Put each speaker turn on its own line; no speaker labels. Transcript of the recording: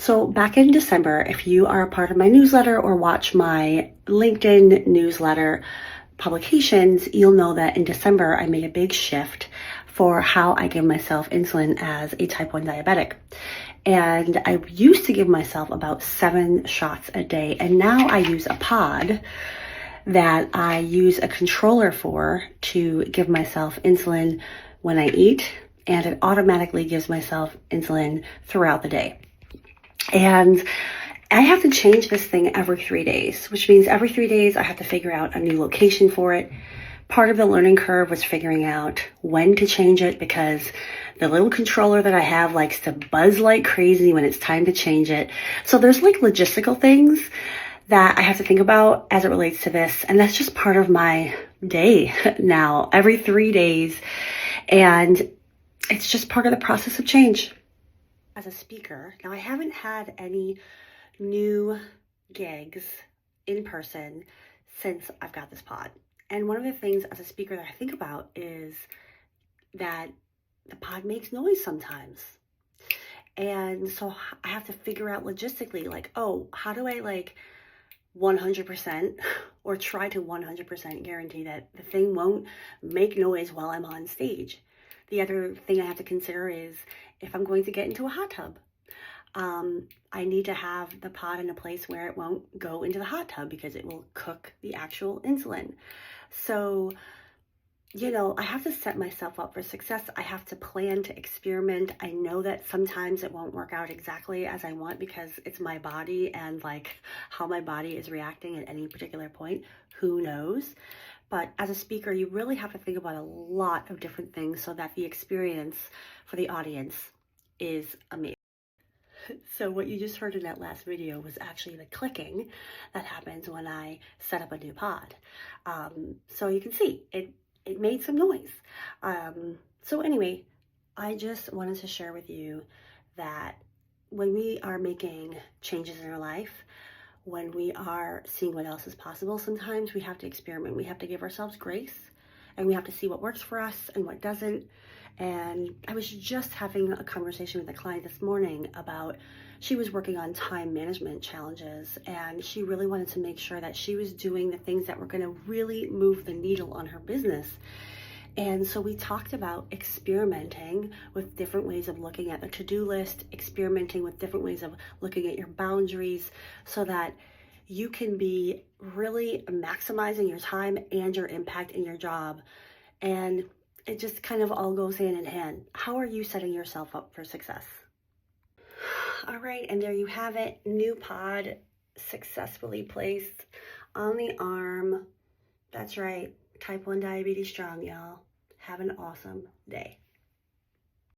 So back in December, if you are a part of my newsletter or watch my LinkedIn newsletter publications, you'll know that in December, I made a big shift for how I give myself insulin as a type 1 diabetic. And I used to give myself about 7 shots a day. And now I use a pod that I use a controller for to give myself insulin when I eat. And it automatically gives myself insulin throughout the day. And I have to change this thing every 3 days, which means every 3 days I have to figure out a new location for it. Part of the learning curve was figuring out when to change it because the little controller that I have likes to buzz like crazy when it's time to change it. So there's like logistical things that I have to think about as it relates to this. And that's just part of my day now, every 3 days. And it's just part of the process of change. As a speaker, now I haven't had any new gigs in person since I've got this pod. And one of the things as a speaker that I think about is that the pod makes noise sometimes. And so I have to figure out logistically, like, oh, how do I 100% or try to 100% guarantee that the thing won't make noise while I'm on stage? The other thing I have to consider is if I'm going to get into a hot tub. I need to have the pod in a place where it won't go into the hot tub because it will cook the actual insulin. So, I have to set myself up for success. I have to plan to experiment. I know that sometimes it won't work out exactly as I want because it's my body and how my body is reacting at any particular point. Who knows? But as a speaker, you really have to think about a lot of different things so that the experience for the audience is amazing. So what you just heard in that last video was actually the clicking that happens when I set up a new pod. So you can see it made some noise. So anyway, I just wanted to share with you that when we are making changes in our life, when we are seeing what else is possible, sometimes we have to experiment. We have to give ourselves grace and we have to see what works for us and what doesn't. And I was just having a conversation with a client this morning about, she was working on time management challenges and she really wanted to make sure that she was doing the things that were going to really move the needle on her business. And so we talked about experimenting with different ways of looking at the to-do list, experimenting with different ways of looking at your boundaries so that you can be really maximizing your time and your impact in your job. And it just kind of all goes hand in hand. How are you setting yourself up for success? All right, and there you have it. New pod successfully placed on the arm. That's right. Type 1 diabetes strong, y'all. Have an awesome day.